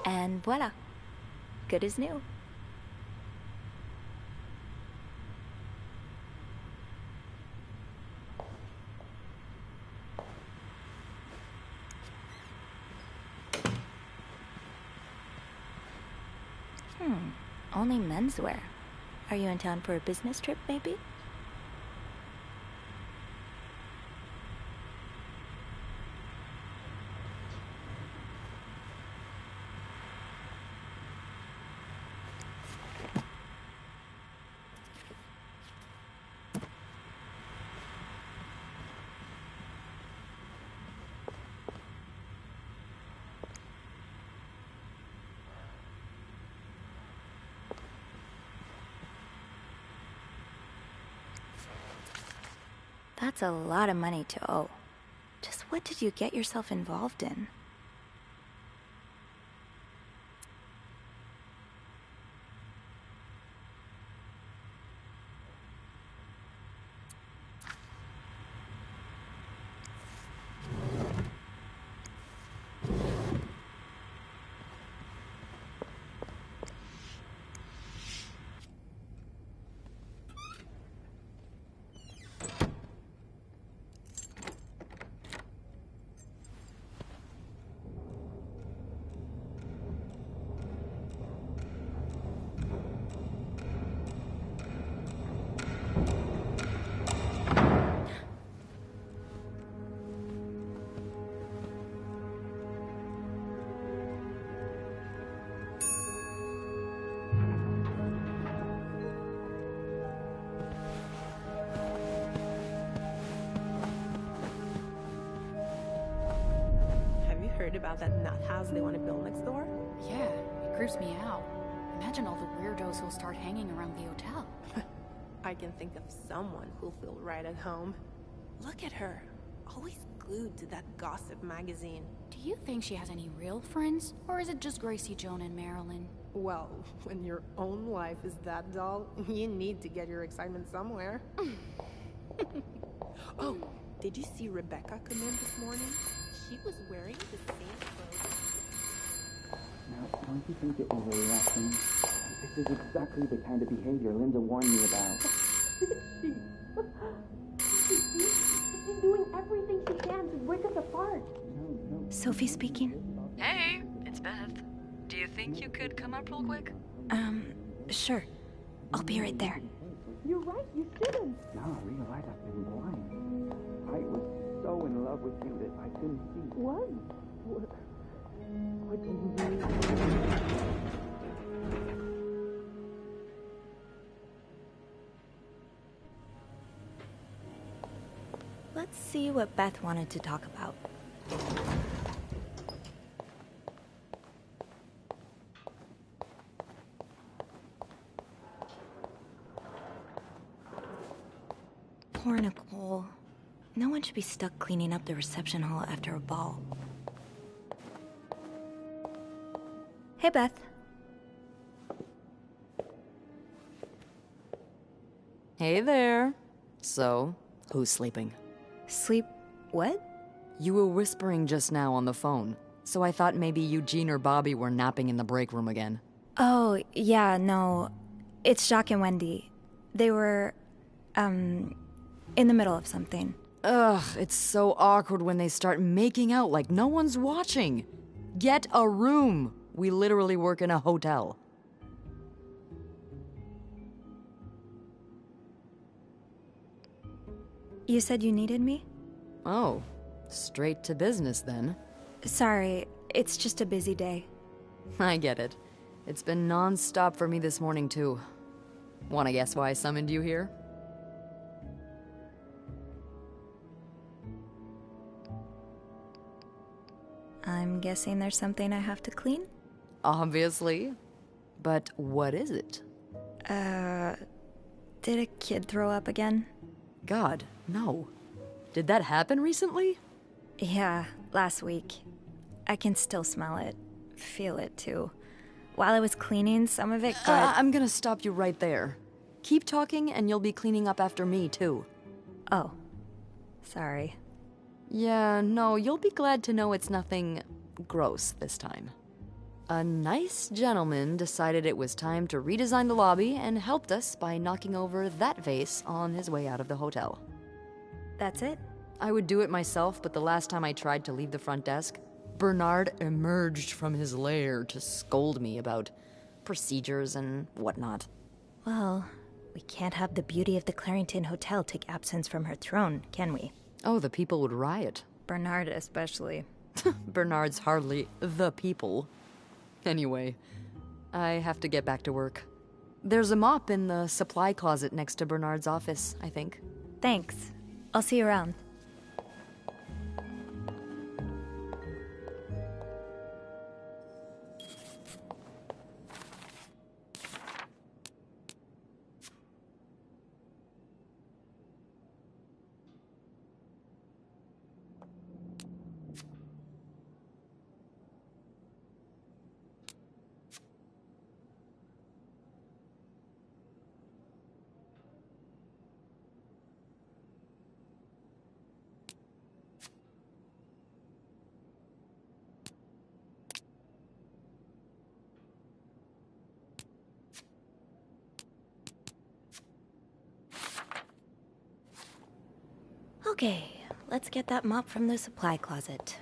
And voila, good as new. Only menswear. Are you in town for a business trip, maybe? That's a lot of money to owe. Just what did you get yourself involved in? Heard about that nut house they want to build next door? Yeah, it creeps me out. Imagine all the weirdos who'll start hanging around the hotel. I can think of someone who'll feel right at home. Look at her, always glued to that gossip magazine. Do you think she has any real friends? Or is it just Gracie, Joan, and Marilyn? Well, when your own life is that dull, you need to get your excitement somewhere. Oh, did you see Rebecca come in this morning? She was wearing the same clothes. Now, don't you think you're overreacting? This is exactly the kind of behavior Linda warned me about. She's doing everything she can to break us apart. Sophie speaking. Hey, it's Beth. Do you think you could come up real quick? Sure. I'll be right there. You're right, you shouldn't. No, you're right, I've been blind. I was so in love with you that I couldn't see. What? What did you do? Let's see what Beth wanted to talk about. Poor Nicole. No one should be stuck cleaning up the reception hall after a ball. Hey, Beth. Hey there. So, who's sleeping? Sleep... what? You were whispering just now on the phone, so I thought maybe Eugene or Bobby were napping in the break room again. Oh, yeah, no. It's Jacques and Wendy. They were, in the middle of something. Ugh, it's so awkward when they start making out like no one's watching. Get a room. We literally work in a hotel. You said you needed me? Oh, straight to business then. Sorry, it's just a busy day. I get it. It's been non-stop for me this morning, too. Wanna guess why I summoned you here? I'm guessing there's something I have to clean? Obviously. But what is it? Did a kid throw up again? God, no. Did that happen recently? Yeah, last week. I can still smell it. Feel it, too. While I was cleaning, some of it got... I'm gonna stop you right there. Keep talking and you'll be cleaning up after me, too. Oh. Sorry. Yeah, no, you'll be glad to know it's nothing gross this time. A nice gentleman decided it was time to redesign the lobby and helped us by knocking over that vase on his way out of the hotel. That's it? I would do it myself, but the last time I tried to leave the front desk, Bernard emerged from his lair to scold me about procedures and whatnot. Well, we can't have the beauty of the Clarington Hotel take absence from her throne, can we? Oh, the people would riot. Bernard especially. Bernard's hardly the people. Anyway, I have to get back to work. There's a mop in the supply closet next to Bernard's office, I think. Thanks. I'll see you around. Okay, let's get that mop from the supply closet.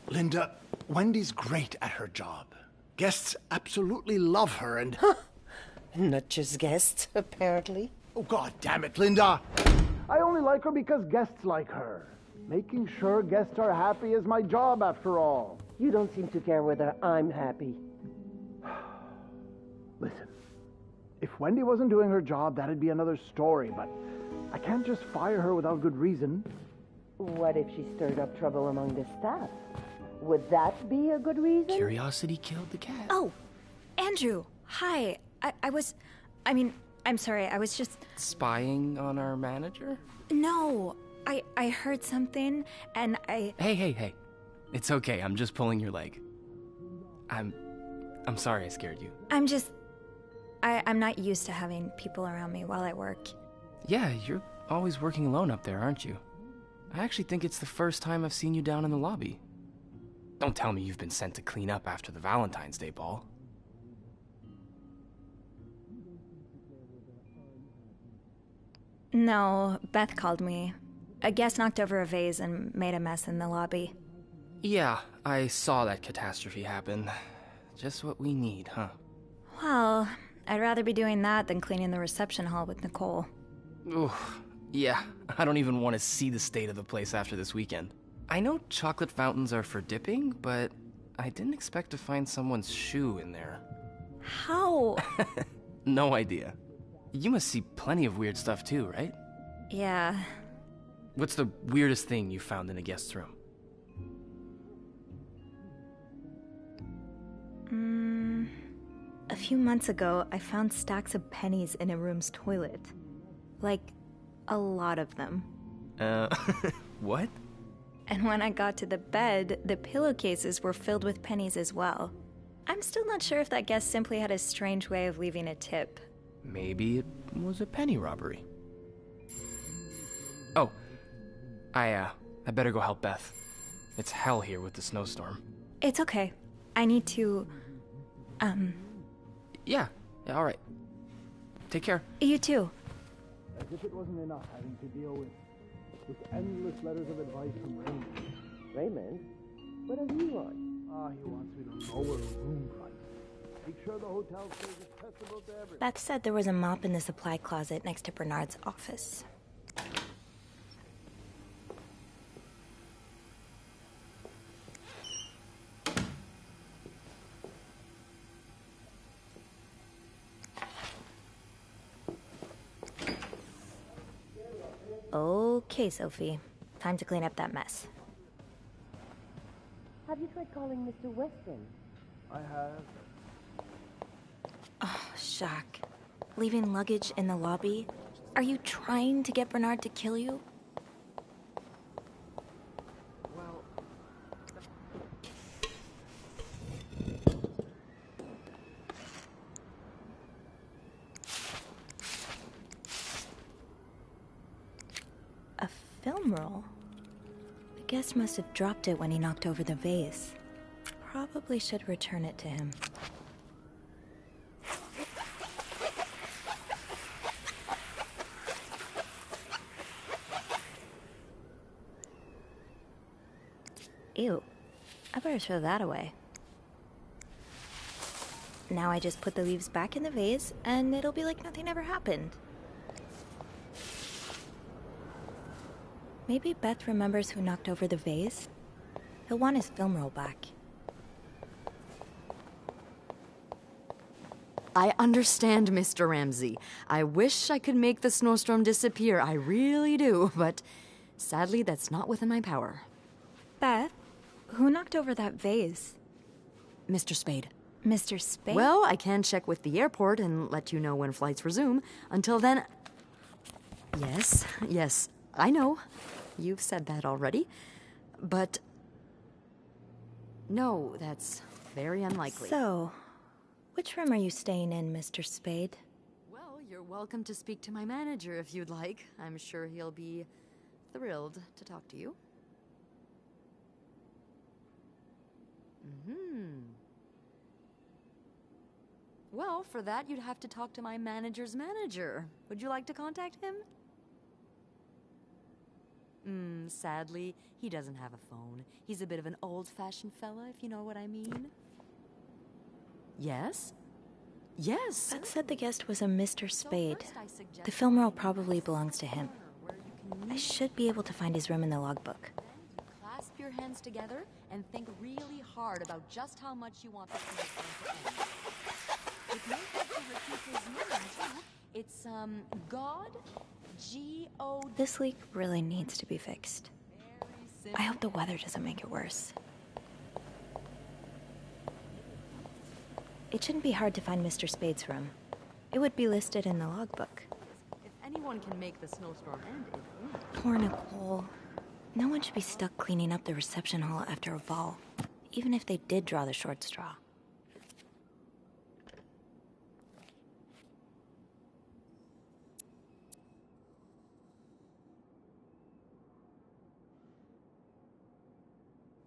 Linda, Wendy's great at her job. Guests absolutely love her and... Not just guests, apparently. Oh, God damn it, Linda! I only like her because guests like her. Making sure guests are happy is my job, after all. You don't seem to care whether I'm happy. Listen, if Wendy wasn't doing her job, that'd be another story, but I can't just fire her without good reason. What if she stirred up trouble among the staff? Would that be a good reason? Curiosity killed the cat. Oh, Andrew, hi. I'm sorry, I was just... Spying on our manager? No, I heard something, and I... Hey. It's okay, I'm just pulling your leg. I'm sorry I scared you. I'm not used to having people around me while I work. Yeah, you're always working alone up there, aren't you? I actually think it's the first time I've seen you down in the lobby. Don't tell me you've been sent to clean up after the Valentine's Day ball. No, Beth called me. A guest knocked over a vase and made a mess in the lobby. Yeah, I saw that catastrophe happen. Just what we need, huh? Well, I'd rather be doing that than cleaning the reception hall with Nicole. Oof. Yeah, I don't even want to see the state of the place after this weekend. I know chocolate fountains are for dipping, but I didn't expect to find someone's shoe in there. How? No idea. You must see plenty of weird stuff too, right? Yeah. What's the weirdest thing you found in a guest's room? A few months ago, I found stacks of pennies in a room's toilet. Like, a lot of them. What? And when I got to the bed, the pillowcases were filled with pennies as well. I'm still not sure if that guest simply had a strange way of leaving a tip. Maybe it was a penny robbery. Oh, I better go help Beth. It's hell here with the snowstorm. It's okay. I need to, Yeah, all right. Take care. You too. As if it wasn't enough having to deal with endless letters of advice from Raymond. Raymond? What does he want? He wants me to lower room prices. Make sure the hotel stays accessible to everyone. Beth said there was a mop in the supply closet next to Bernard's office. Okay, Sophie. Time to clean up that mess. Have you tried calling Mr. Weston? I have. Oh, Jacques. Leaving luggage in the lobby? Are you trying to get Bernard to kill you? Well... A film roll? The guest must have dropped it when he knocked over the vase. Probably should return it to him. Ew. I better throw that away. Now I just put the leaves back in the vase, and it'll be like nothing ever happened. Maybe Beth remembers who knocked over the vase. He'll want his film roll back. I understand, Mr. Ramsey. I wish I could make the snowstorm disappear. I really do, but sadly, that's not within my power. Beth, who knocked over that vase? Mr. Spade. Mr. Spade? Well, I can check with the airport and let you know when flights resume. Until then... Yes, I know. You've said that already. But... no, that's very unlikely. So, which room are you staying in, Mr. Spade? Well, you're welcome to speak to my manager if you'd like. I'm sure he'll be thrilled to talk to you. Well, for that, you'd have to talk to my manager's manager. Would you like to contact him? Sadly, he doesn't have a phone. He's a bit of an old-fashioned fella, if you know what I mean. Yes? Yes! Beth said the guest was a Mr. Spade. The film roll probably belongs to him. I should be able to find his room in the logbook. Clasp your hands together and think really hard about just how much you want this snowstorm to end. It may have to repeat his name, too. It's, God, G-O... This leak really needs to be fixed. I hope the weather doesn't make it worse. It shouldn't be hard to find Mr. Spade's room. It would be listed in the logbook. If anyone can make the snowstorm end, it's him. Poor Nicole. No one should be stuck cleaning up the reception hall after a ball, even if they did draw the short straw.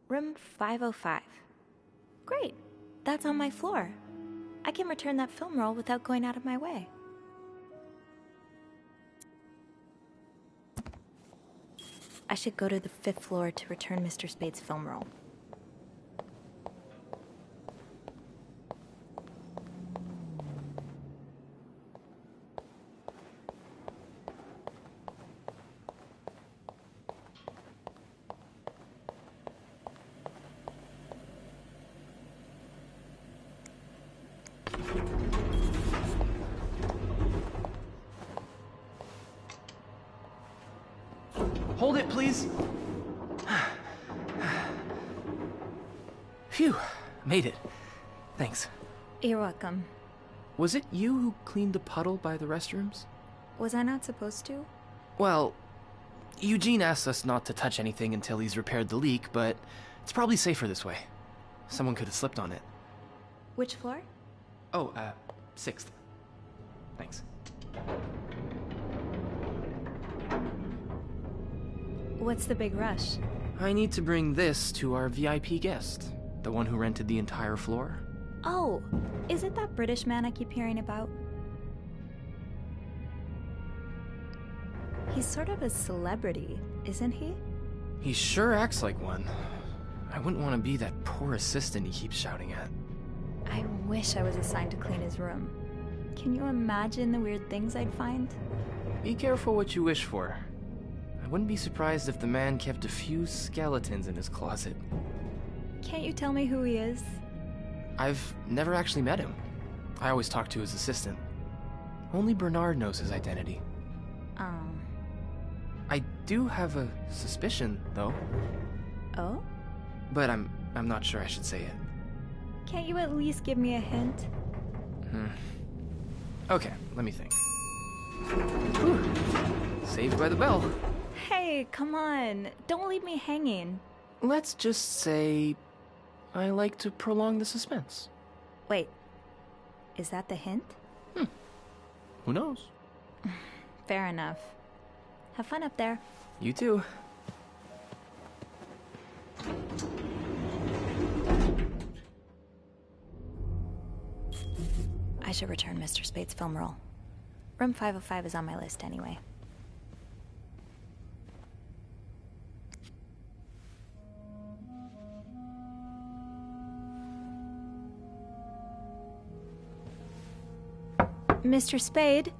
Room 505. Great. That's on my floor. I can return that film roll without going out of my way. I should go to the 5th floor to return Mr. Spade's film roll. Hold it, please. Phew, made it. Thanks. You're welcome. Was it you who cleaned the puddle by the restrooms? Was I not supposed to? Well, Eugene asked us not to touch anything until he's repaired the leak, but it's probably safer this way. Someone could have slipped on it. Which floor? Oh, 6th. Thanks. What's the big rush? I need to bring this to our VIP guest, the one who rented the entire floor. Oh, is it that British man I keep hearing about? He's sort of a celebrity, isn't he? He sure acts like one. I wouldn't want to be that poor assistant he keeps shouting at. I wish I was assigned to clean his room. Can you imagine the weird things I'd find? Be careful what you wish for. I wouldn't be surprised if the man kept a few skeletons in his closet. Can't you tell me who he is? I've never actually met him. I always talk to his assistant. Only Bernard knows his identity. Oh. I do have a suspicion, though. Oh? But I'm not sure I should say it. Can't you at least give me a hint? Okay, let me think. Whew. Saved by the bell. Hey, come on. Don't leave me hanging. Let's just say I like to prolong the suspense. Wait. Is that the hint? Who knows? Fair enough. Have fun up there. You too. I should return Mr. Spade's film roll. Room 505 is on my list anyway. Mr. Spade?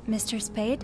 Mr. Spade?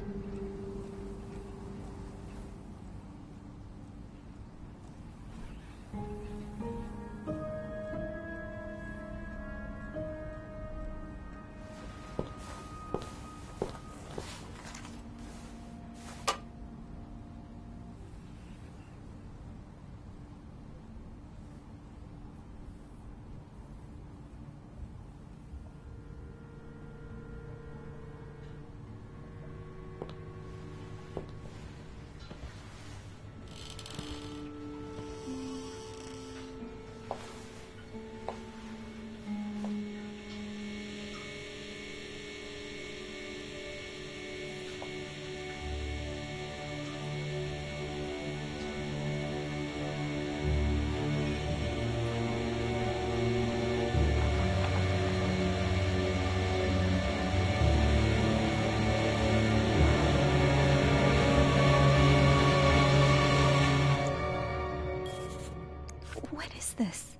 What is this?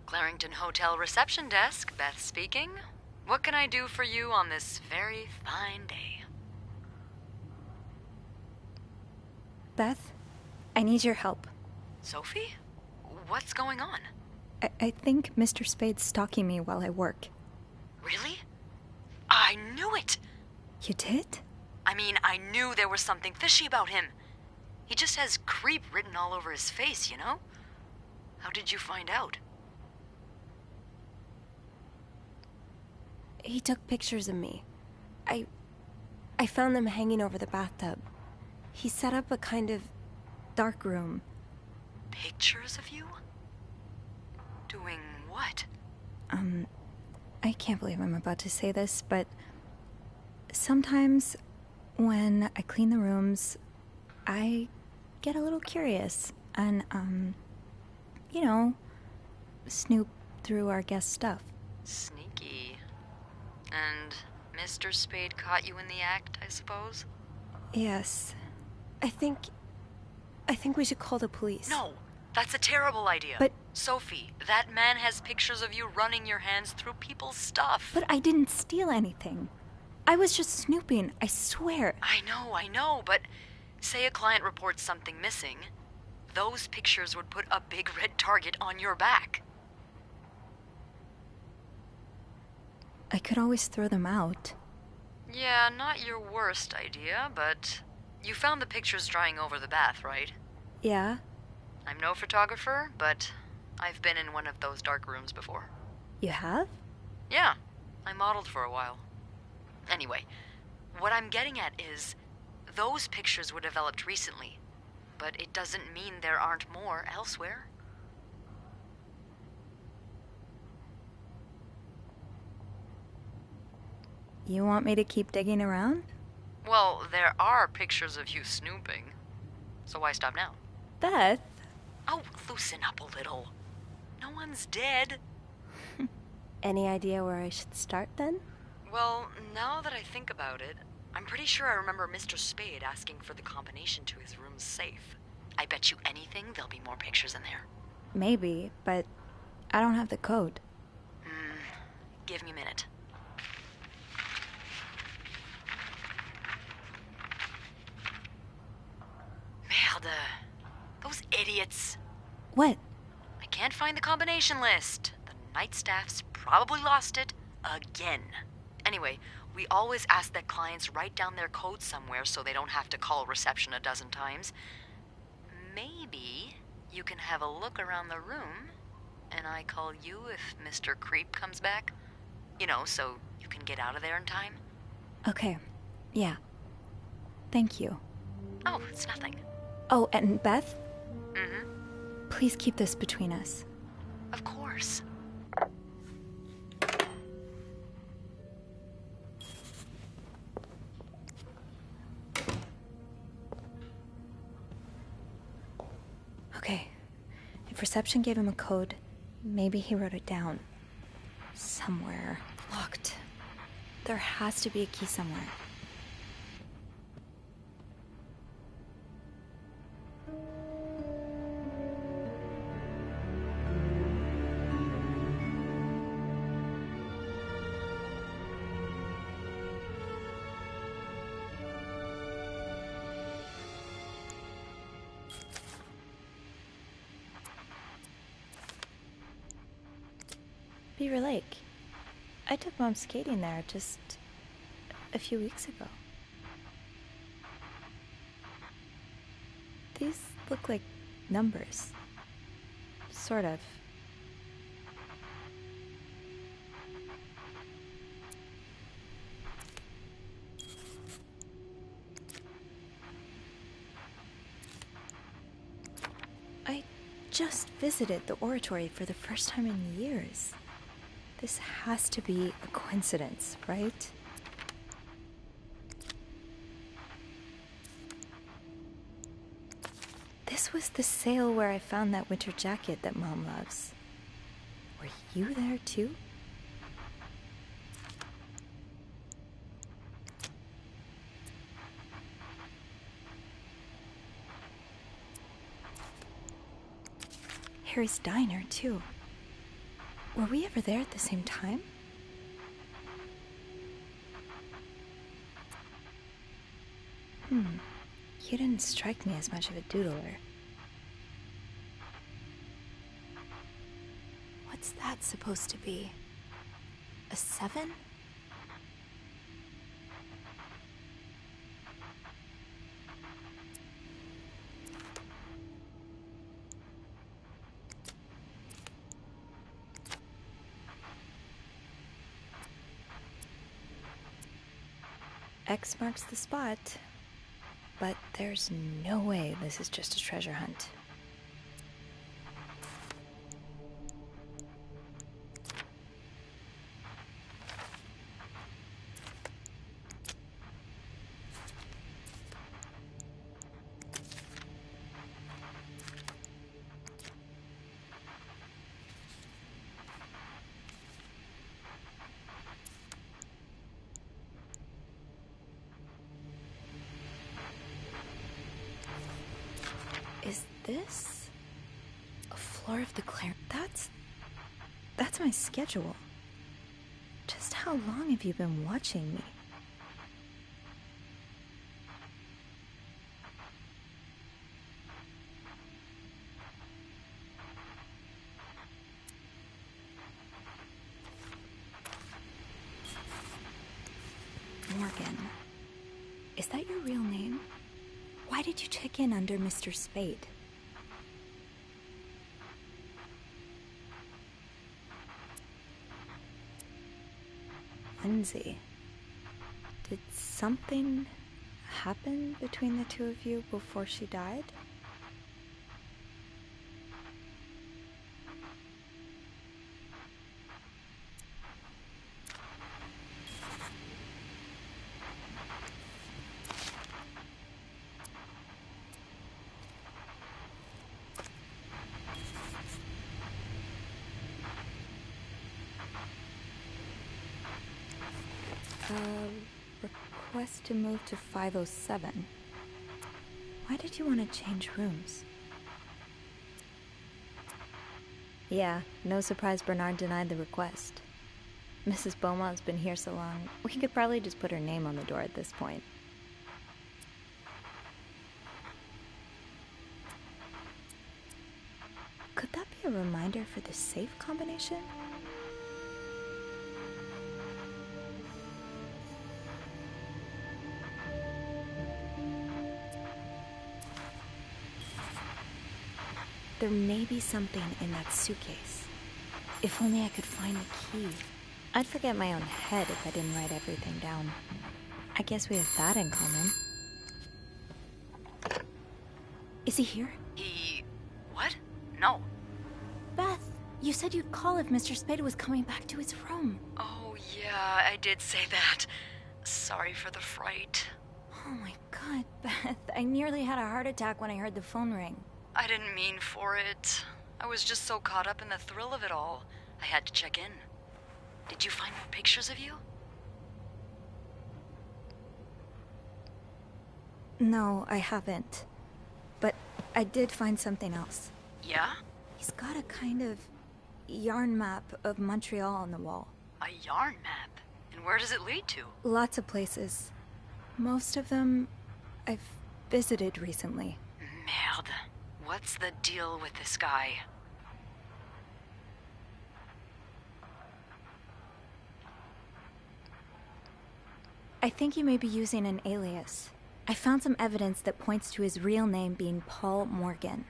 Clarington Hotel reception desk, Beth speaking. What can I do for you on this very fine day? Beth, I need your help. Sophie? What's going on? I think Mr. Spade's stalking me while I work. Really? I knew it! You did? I mean, I knew there was something fishy about him. He just has creep written all over his face, you know? How did you find out? He took pictures of me. I found them hanging over the bathtub. He set up a kind of dark room. Pictures of you? Doing what? I can't believe I'm about to say this, but sometimes when I clean the rooms, I get a little curious and, you know, snoop through our guest stuff. Sneaky. And Mr. Spade caught you in the act, I suppose? Yes. I think we should call the police. No, that's a terrible idea. But... Sophie, that man has pictures of you running your hands through people's stuff. But I didn't steal anything. I was just snooping, I swear. I know, but say a client reports something missing, those pictures would put a big red target on your back. I could always throw them out. Yeah, not your worst idea, but you found the pictures drying over the bath, right? Yeah? I'm no photographer, but I've been in one of those dark rooms before. You have? Yeah, I modeled for a while. Anyway, what I'm getting at is, those pictures were developed recently, but it doesn't mean there aren't more elsewhere. You want me to keep digging around? Well, there are pictures of you snooping. So why stop now? Beth? Oh, loosen up a little. No one's dead. Any idea where I should start then? Well, now that I think about it, I'm pretty sure I remember Mr. Spade asking for the combination to his room's safe. I bet you anything there'll be more pictures in there. Maybe, but I don't have the code. Give me a minute. Merde. Those idiots. What? I can't find the combination list. The night staff's probably lost it again. Anyway, we always ask that clients write down their code somewhere so they don't have to call reception a dozen times. Maybe you can have a look around the room, and I call you if Mr. Creep comes back. You know, so you can get out of there in time. Okay. Yeah. Thank you. Oh, it's nothing. Oh, and Beth? Mm-hmm. Please keep this between us. Of course. Okay. If reception gave him a code, maybe he wrote it down. Somewhere. Locked. There has to be a key somewhere. Beaver Lake. I took Mom skating there just a few weeks ago. These look like numbers. Sort of. I just visited the oratory for the first time in years. This has to be a coincidence, right? This was the sale where I found that winter jacket that Mom loves. Were you there too? Harry's diner too. Were we ever there at the same time? You didn't strike me as much of a doodler. What's that supposed to be? A 7? X marks the spot. But there's no way this is just a treasure hunt. Is this a floor of the Claire? That's my schedule. Just how long have you been watching me? Morgan, is that your real name? Why did you check in under Mr. Spade? Lindsay. Did something happen between the two of you before she died? Request to move to 507. Why did you want to change rooms? Yeah, no surprise Bernard denied the request. Mrs. Beaumont's been here so long, we could probably just put her name on the door at this point. Could that be a reminder for the safe combination? There may be something in that suitcase. If only I could find the key. I'd forget my own head if I didn't write everything down. I guess we have that in common. Is he here? What? No. Beth, you said you'd call if Mr. Spada was coming back to his room. Oh, yeah, I did say that. Sorry for the fright. Oh my god, Beth. I nearly had a heart attack when I heard the phone ring. I didn't mean for it. I was just so caught up in the thrill of it all. I had to check in. Did you find more pictures of you? No, I haven't. But I did find something else. Yeah? He's got a kind of yarn map of Montreal on the wall. A yarn map? And where does it lead to? Lots of places. Most of them I've visited recently. Merde. What's the deal with this guy? I think he may be using an alias. I found some evidence that points to his real name being Paul Morgan.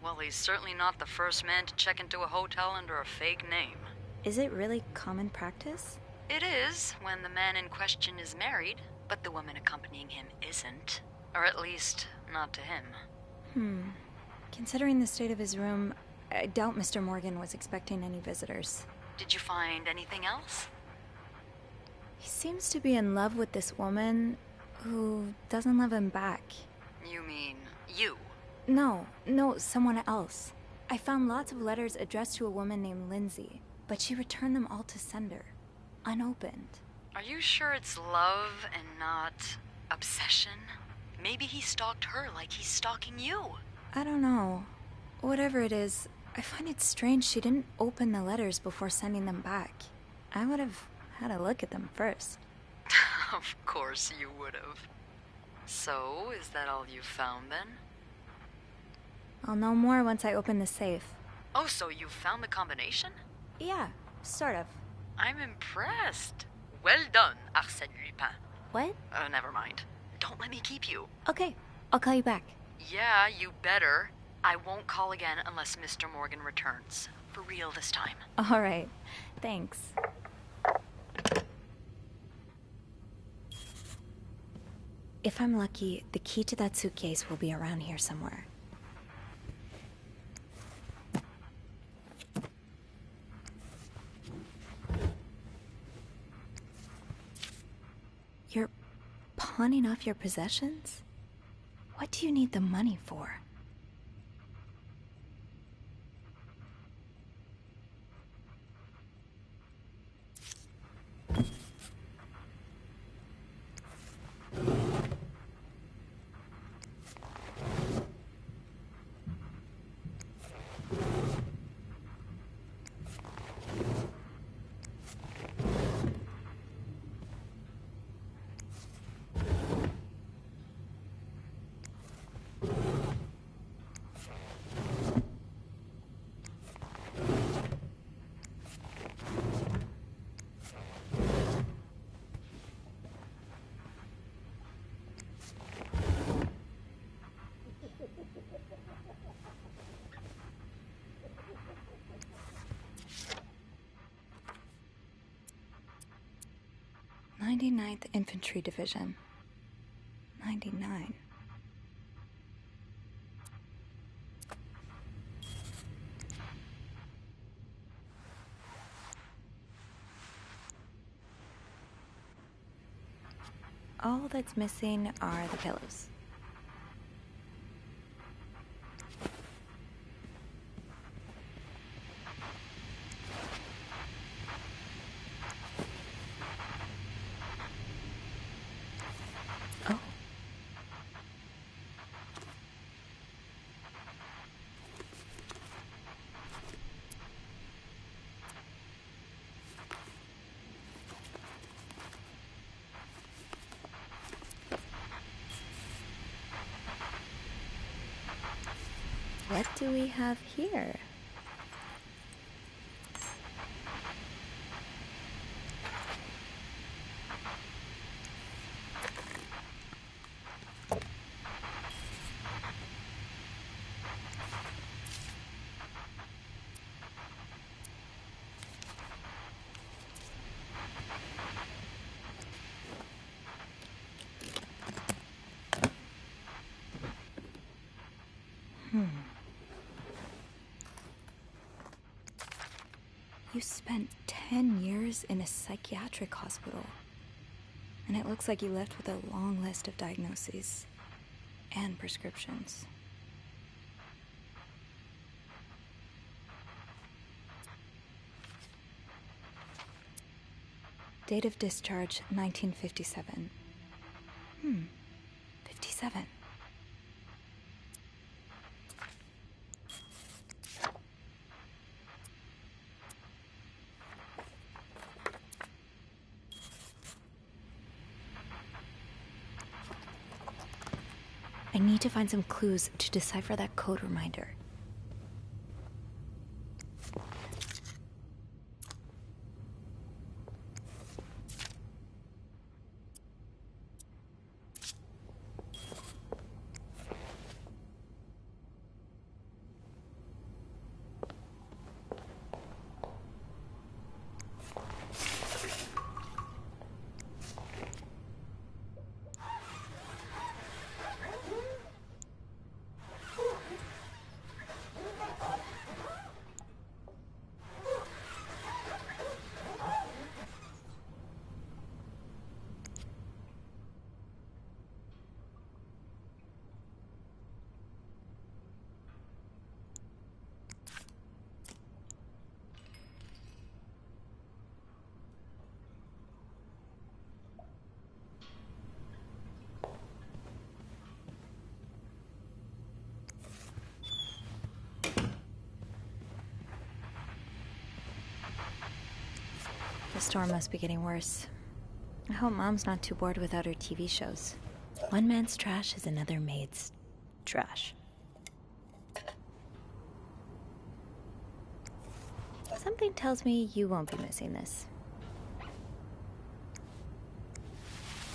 Well, he's certainly not the first man to check into a hotel under a fake name. Is it really common practice? It is, when the man in question is married, but the woman accompanying him isn't. Or at least, not to him. Considering the state of his room, I doubt Mr. Morgan was expecting any visitors. Did you find anything else? He seems to be in love with this woman who doesn't love him back. You mean you? No, someone else. I found lots of letters addressed to a woman named Lindsay, but she returned them all to sender, unopened. Are you sure it's love and not obsession? Maybe he stalked her like he's stalking you. I don't know. Whatever it is, I find it strange she didn't open the letters before sending them back. I would have had a look at them first. Of course you would have. So, is that all you found then? I'll know more once I open the safe. Oh, so you found the combination? Yeah, sort of. I'm impressed. Well done, Arsène Lupin. What? Never mind. Don't let me keep you. Okay, I'll call you back. Yeah, you better. I won't call again unless Mr. Morgan returns. For real this time. All right, thanks. If I'm lucky, the key to that suitcase will be around here somewhere. You're pawning off your possessions? What do you need the money for? 99th Infantry Division. 99. All that's missing are the pillows. Oh. What do we have here? You spent 10 years in a psychiatric hospital. And it looks like you left with a long list of diagnoses and prescriptions. Date of discharge, 1957. 57. I need to find some clues to decipher that code reminder. The storm must be getting worse. I hope Mom's not too bored without her TV shows. One man's trash is another maid's trash. Something tells me you won't be missing this.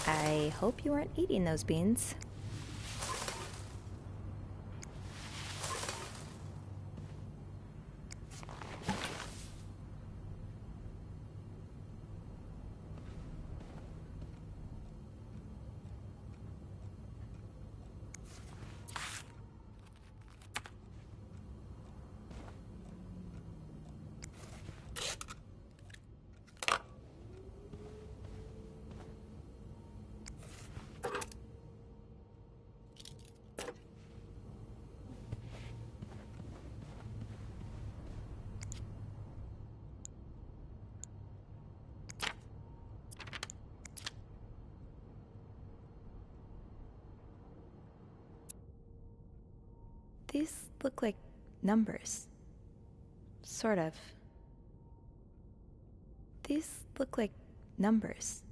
I hope you weren't eating those beans. These look like numbers. Sort of. These look like numbers.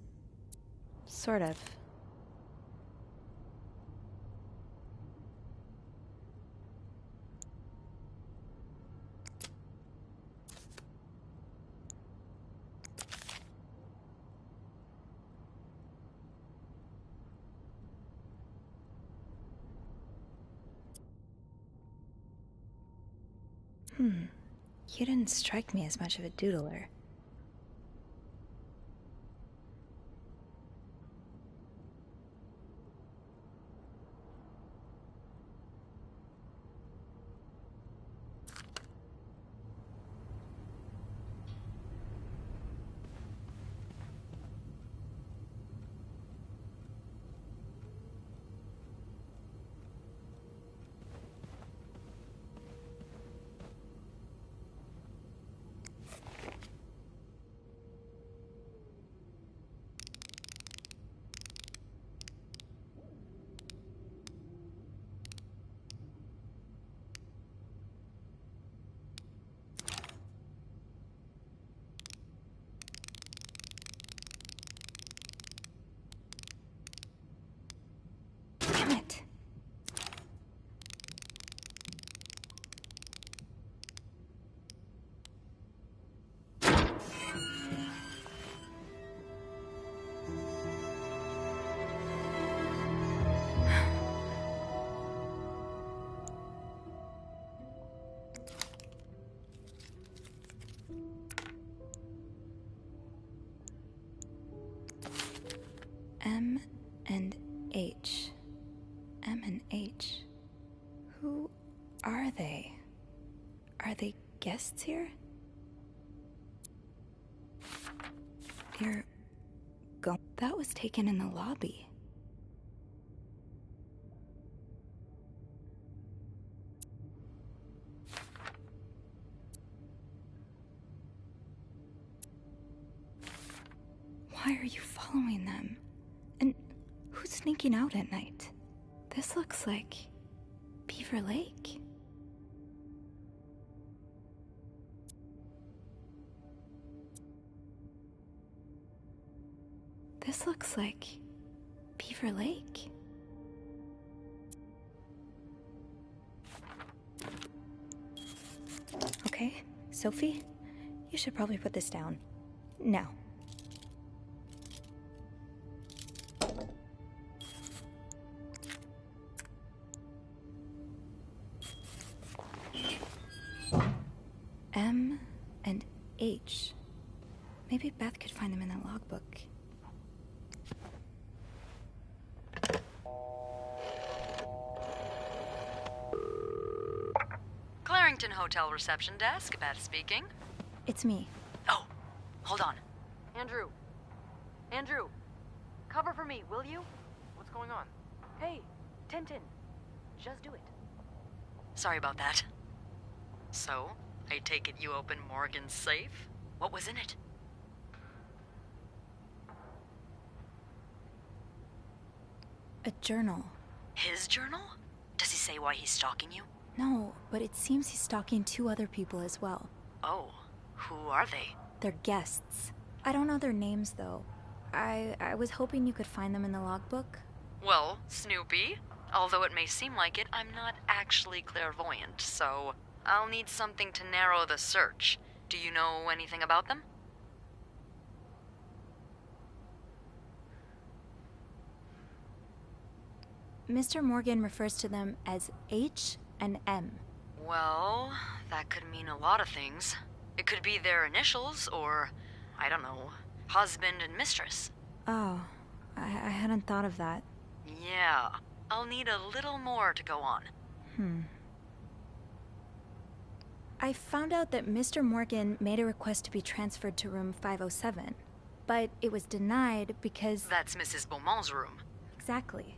Sort of. You didn't strike me as much of a doodler. M and H. M and H. Who are they? Are they guests here? That was taken in the lobby. Why are you following them? And who's sneaking out at night? This looks like Beaver Lake. This looks like Beaver Lake. Okay, Sophie, you should probably put this down. Now. M and H. Maybe Beth could find them in the logbook. Clarington Hotel reception desk, Beth speaking. It's me. Oh, hold on. Andrew. Andrew. Cover for me, will you? What's going on? Hey, Tintin. Just do it. Sorry about that. So, I take it you opened Morgan's safe? What was in it? A journal. His journal? Does he say why he's stalking you? No, but it seems he's stalking 2 other people as well. Oh, who are they? They're guests. I don't know their names, though. I was hoping you could find them in the logbook. Well, Snoopy, although it may seem like it, I'm not actually clairvoyant, so I'll need something to narrow the search. Do you know anything about them? Mr. Morgan refers to them as H and M. Well, that could mean a lot of things. It could be their initials, or, I don't know, husband and mistress. Oh, I hadn't thought of that. Yeah, I'll need a little more to go on. I found out that Mr. Morgan made a request to be transferred to room 507, but it was denied because... That's Mrs. Beaumont's room. Exactly.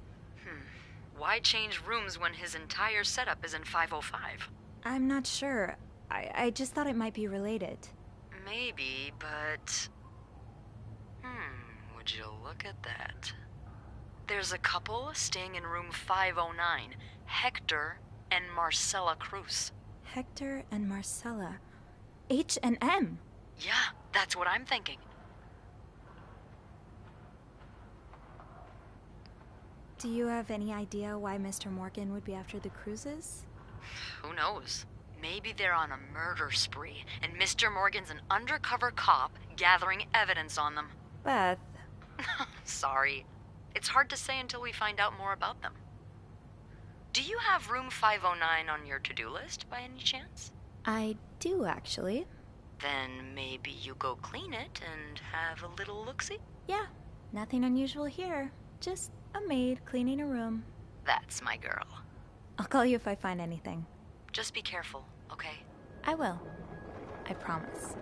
Why change rooms when his entire setup is in 505? I'm not sure. I just thought it might be related. Maybe, but... would you look at that? There's a couple staying in room 509, Hector and Marcella Cruz. Hector and Marcella. H and M. Yeah, that's what I'm thinking. Do you have any idea why Mr. Morgan would be after the Cruzes? Who knows? Maybe they're on a murder spree, and Mr. Morgan's an undercover cop gathering evidence on them. Beth. Sorry. It's hard to say until we find out more about them. Do you have room 509 on your to-do list, by any chance? I do, actually. Then maybe you go clean it and have a little look-see? Yeah, nothing unusual here. Just a maid cleaning a room. That's my girl. I'll call you if I find anything. Just be careful, okay? I will. I promise.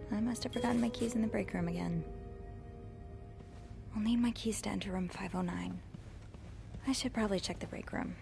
I must have forgotten my keys in the break room again. I'll need my keys to enter room 509. I should probably check the break room.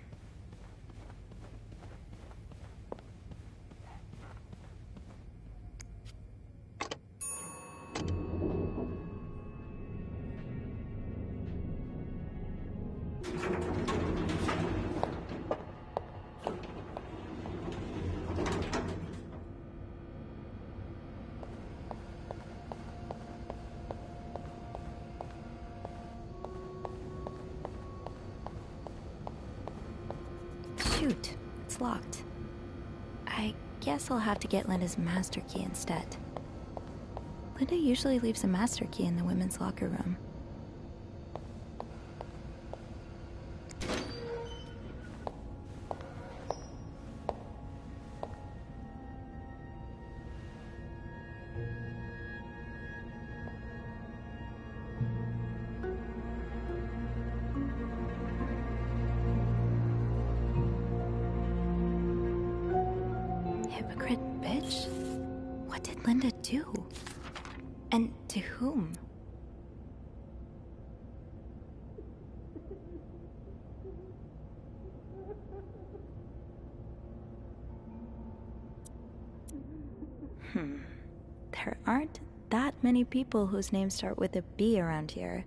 Shoot, it's locked. I guess I'll have to get Linda's master key instead. Linda usually leaves a master key in the women's locker room. Hypocrite bitch? What did Linda do? And to whom? There aren't that many people whose names start with a B around here.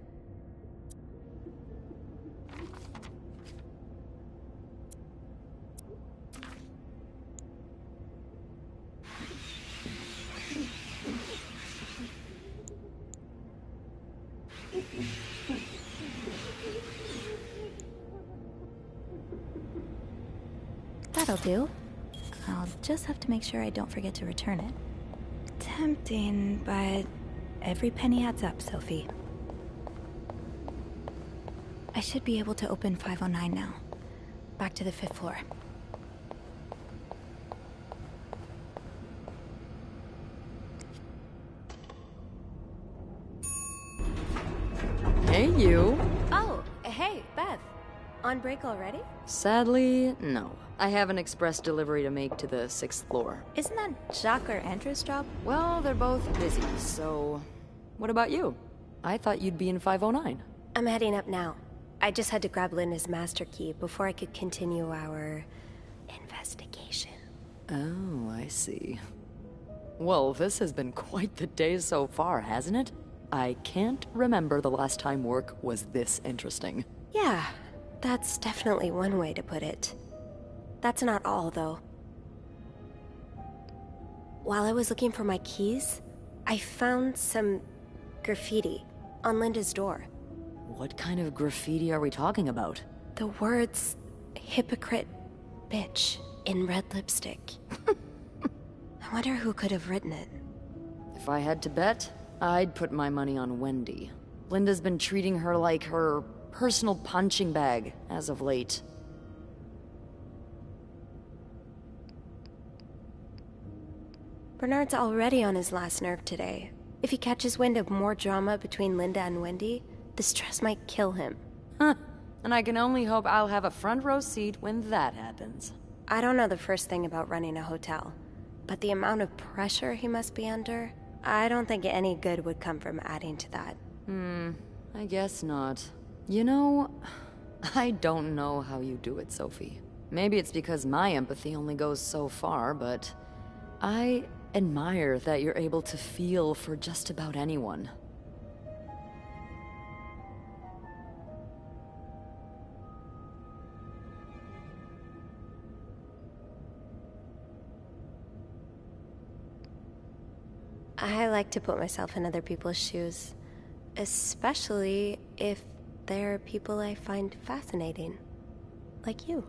That'll do. I'll just have to make sure I don't forget to return it. Tempting, but every penny adds up, Sophie. I should be able to open 509 now. Back to the 5th floor. Hey, you. Oh, hey, Beth. On break already? Sadly, no. I have an express delivery to make to the 6th floor. Isn't that Jacques or Andrew's job? Well, they're both busy, so... What about you? I thought you'd be in 509. I'm heading up now. I just had to grab Linda's master key before I could continue our... investigation. Oh, I see. Well, this has been quite the day so far, hasn't it? I can't remember the last time work was this interesting. Yeah, that's definitely one way to put it. That's not all, though. While I was looking for my keys, I found some graffiti on Linda's door. What kind of graffiti are we talking about? The words, hypocrite bitch, in red lipstick. I wonder who could have written it. If I had to bet, I'd put my money on Wendy. Linda's been treating her like her personal punching bag as of late. Bernard's already on his last nerve today. If he catches wind of more drama between Linda and Wendy, the stress might kill him. Huh. And I can only hope I'll have a front row seat when that happens. I don't know the first thing about running a hotel, but the amount of pressure he must be under, I don't think any good would come from adding to that. I guess not. You know, I don't know how you do it, Sophie. Maybe it's because my empathy only goes so far, but I admire that you're able to feel for just about anyone. I like to put myself in other people's shoes, especially if they're people I find fascinating, like you.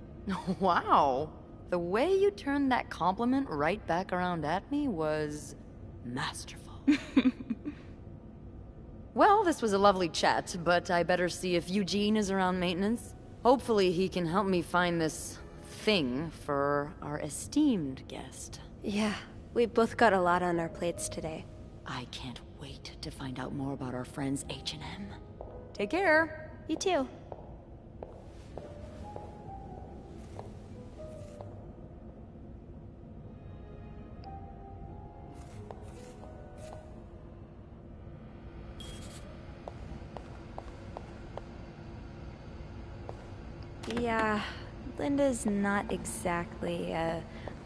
Wow! The way you turned that compliment right back around at me was masterful. Well, this was a lovely chat, but I better see if Eugene is around maintenance. Hopefully he can help me find this thing for our esteemed guest. Yeah, we've both got a lot on our plates today. I can't wait to find out more about our friends H&M. Take care. You too. Yeah, Linda's not exactly,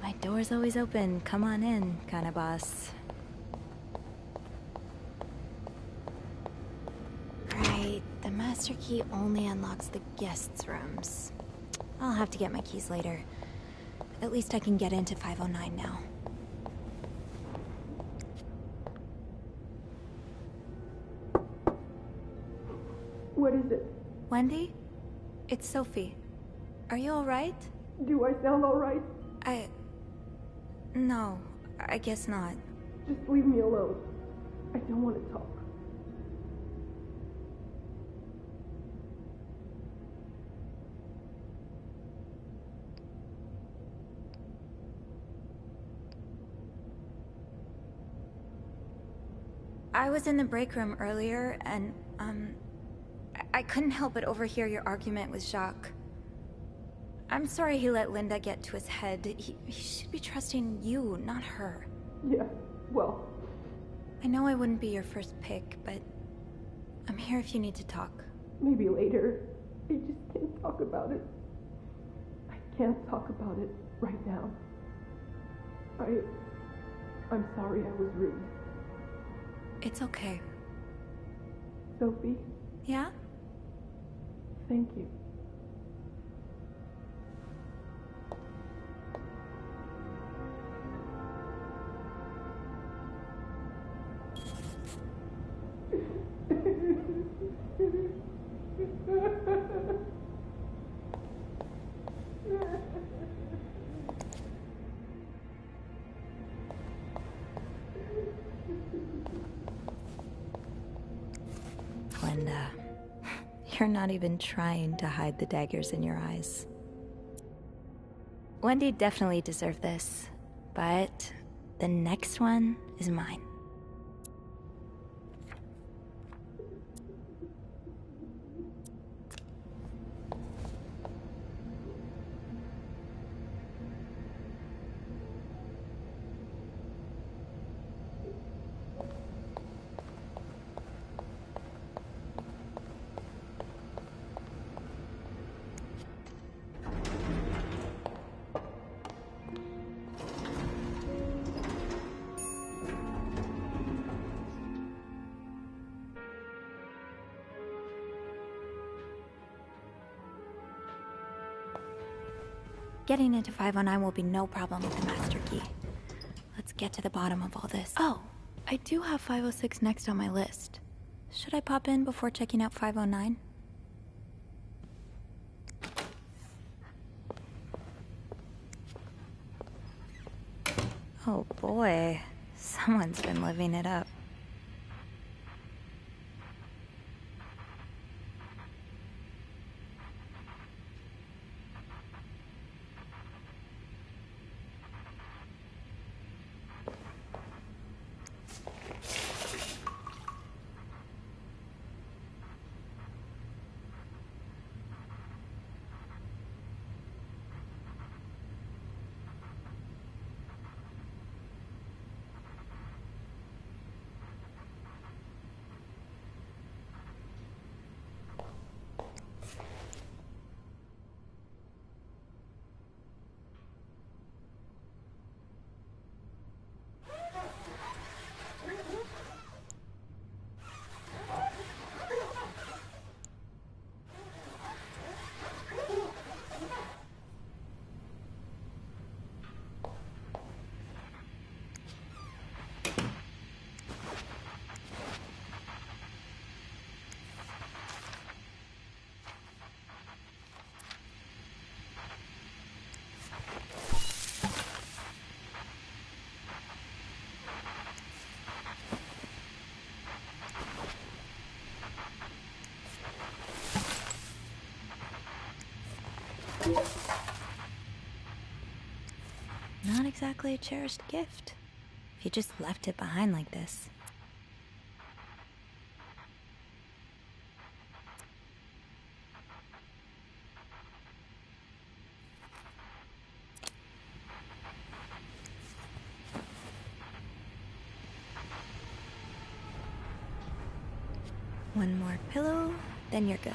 my door's always open, come on in kind of boss. Right, the master key only unlocks the guests' rooms. I'll have to get my keys later. At least I can get into 509 now. What is it? Wendy? It's Sophie. Are you alright? Do I sound all right? No, I guess not. Just leave me alone. I don't want to talk. I was in the break room earlier, and, I couldn't help but overhear your argument with Jacques. I'm sorry he let Linda get to his head. He should be trusting you, not her. Yeah, well... I know I wouldn't be your first pick, but I'm here if you need to talk. Maybe later. I just can't talk about it. I can't talk about it right now. I'm sorry I was rude. It's okay. Sophie? Yeah? Thank you. Linda, you're not even trying to hide the daggers in your eyes. Wendy definitely deserved this, but the next one is mine. Getting into 509 will be no problem with the master key. Let's get to the bottom of all this. Oh, I do have 506 next on my list. Should I pop in before checking out 509? Oh boy, someone's been living it up. Not exactly a cherished gift, if you just left it behind like this. One more pillow, then you're good.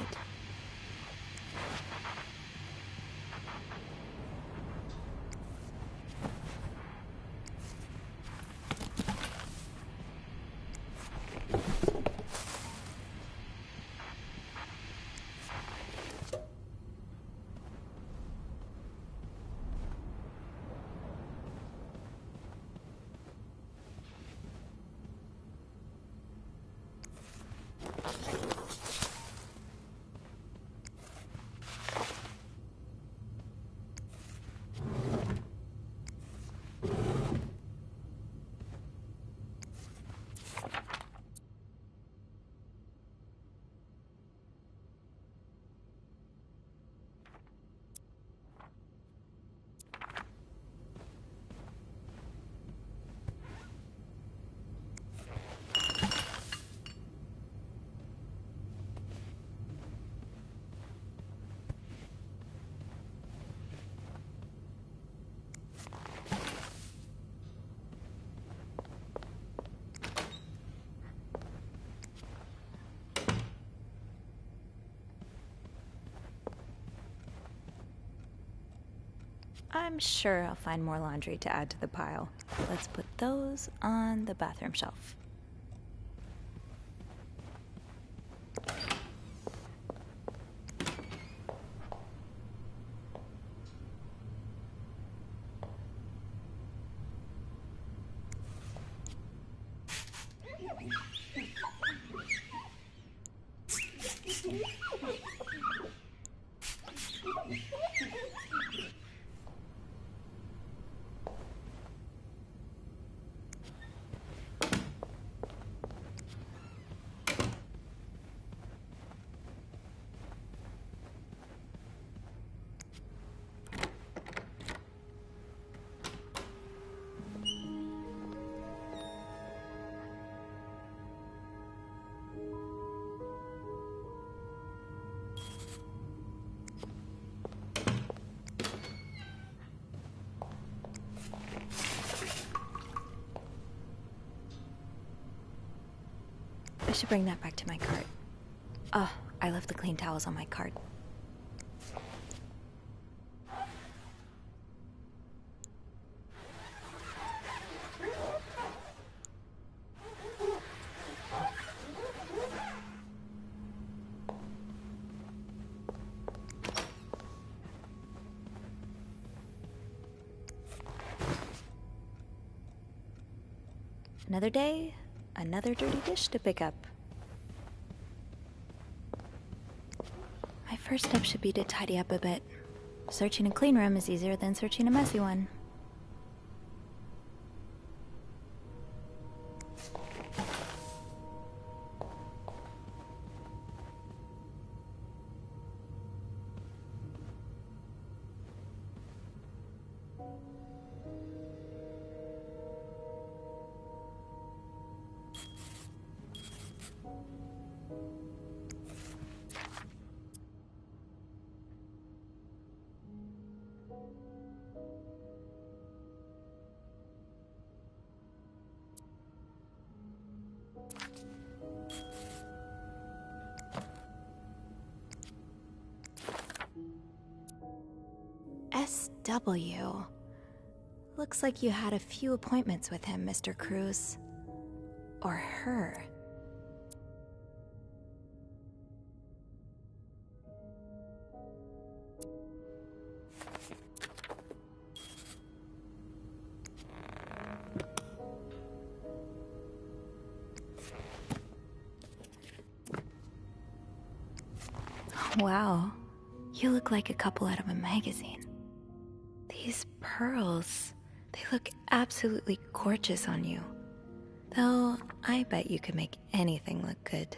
I'm sure I'll find more laundry to add to the pile. Let's put those on the bathroom shelf. I should bring that back to my cart. Oh, I left the clean towels on my cart. Another day, another dirty dish to pick up. My first step should be to tidy up a bit. Searching a clean room is easier than searching a messy one. SW. Looks like you had a few appointments with him, Mr. Cruz. Or her. Wow. You look like a couple out of a magazine. These pearls, they look absolutely gorgeous on you. Though, I bet you could make anything look good.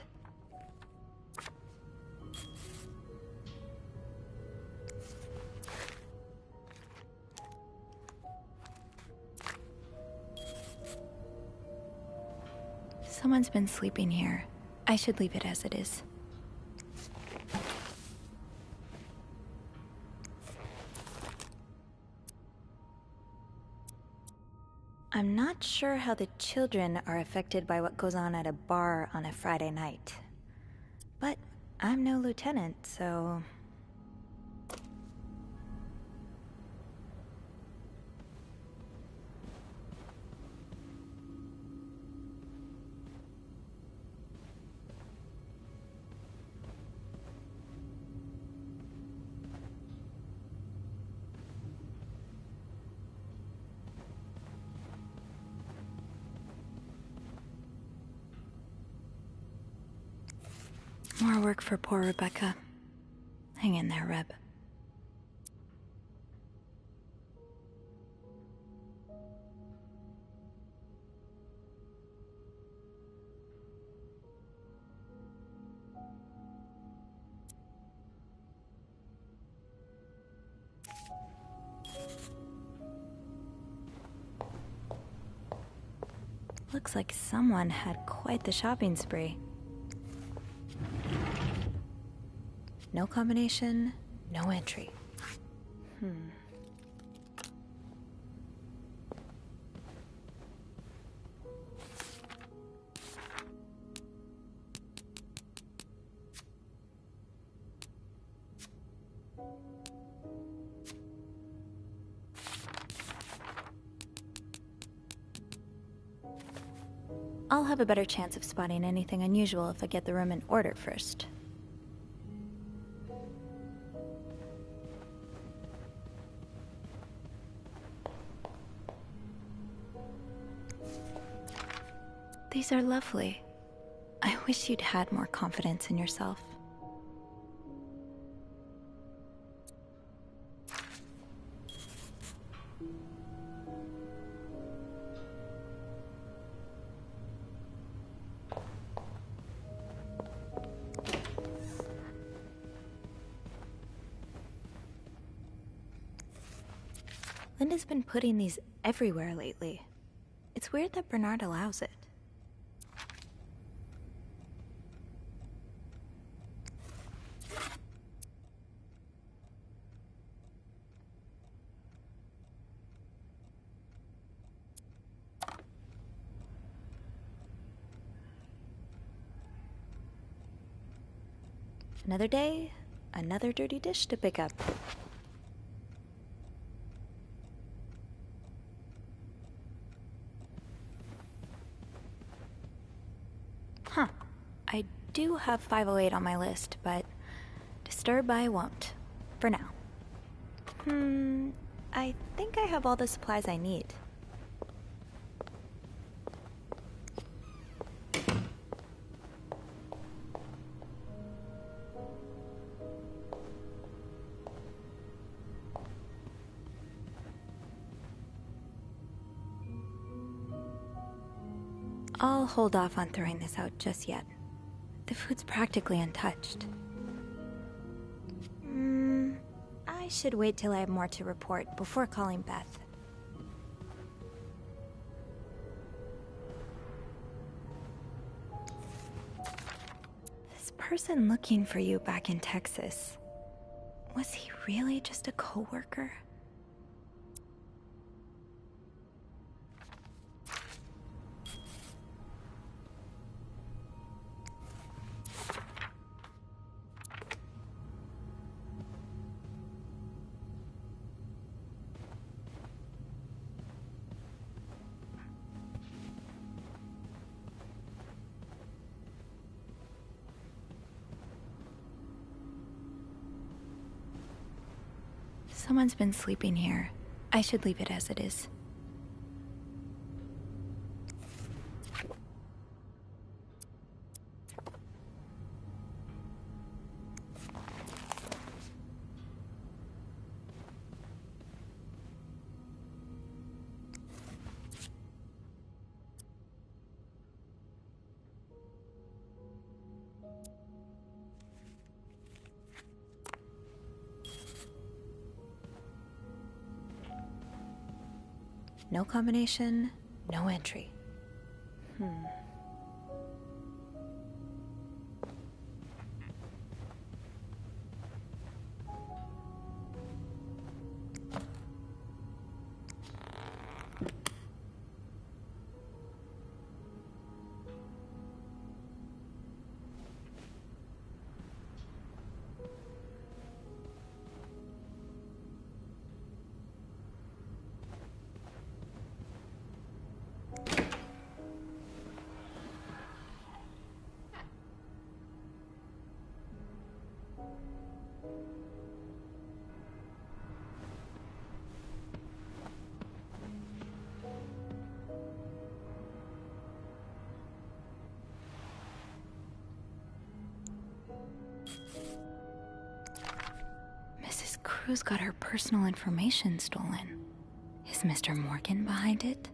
Someone's been sleeping here. I should leave it as it is. I'm not sure how the children are affected by what goes on at a bar on a Friday night. But I'm no lieutenant, so... More work for poor Rebecca. Hang in there, Reb. Looks like someone had quite the shopping spree. No combination, no entry. I'll have a better chance of spotting anything unusual if I get the room in order first. These are lovely. I wish you'd had more confidence in yourself. Linda's been putting these everywhere lately. It's weird that Bernard allows it. Another day, another dirty dish to pick up. Huh. I do have 508 on my list, but disturb I won't. For now. I think I have all the supplies I need. I'll hold off on throwing this out just yet. The food's practically untouched. I should wait till I have more to report before calling Beth. This person looking for you back in Texas, was he really just a coworker? Someone's been sleeping here. I should leave it as it is. No combination, no entry. Mrs. Cruz got her personal information stolen. Is Mr. Morgan behind it?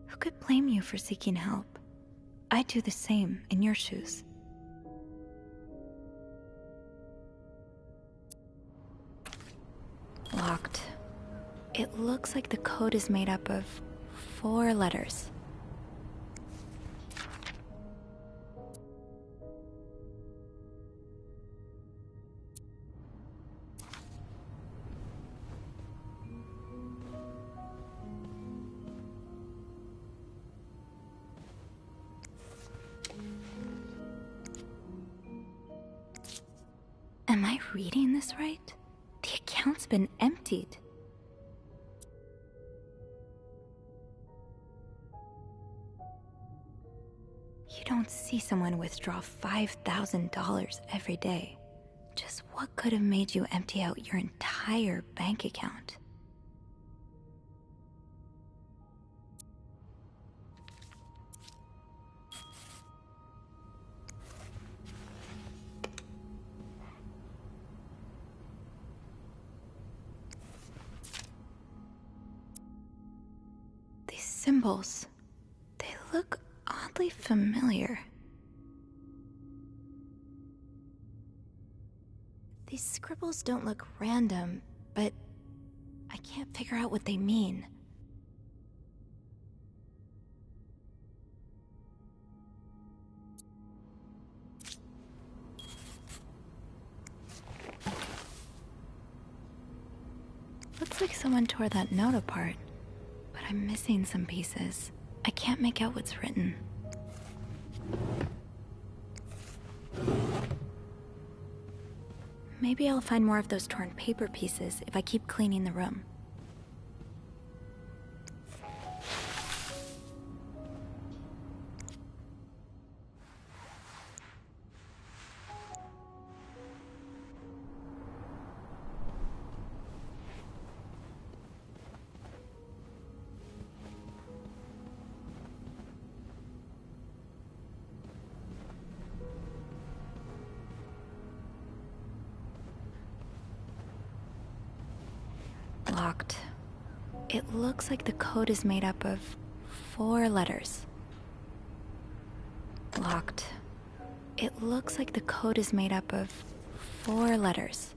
Who could blame you for seeking help? I'd do the same in your shoes. Locked. It looks like the code is made up of 4 letters. Am I reading this right? The account's been emptied. don't see someone withdraw $5,000 every day. Just what could have made you empty out your entire bank account? These symbols, they look oddly familiar. These scribbles don't look random, but I can't figure out what they mean. Looks like someone tore that note apart, but I'm missing some pieces. I can't make out what's written. Maybe I'll find more of those torn paper pieces if I keep cleaning the room. Locked. It looks like the code is made up of 4 letters. Locked. It looks like the code is made up of 4 letters.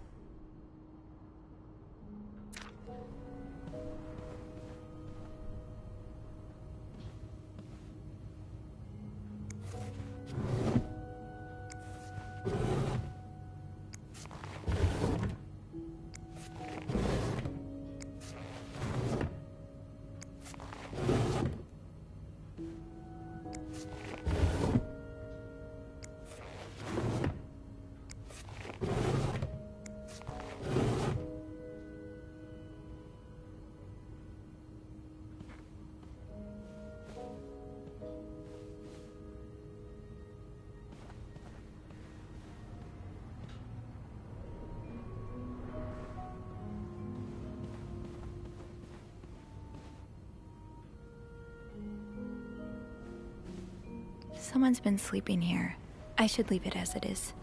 Someone's been sleeping here. I should leave it as it is.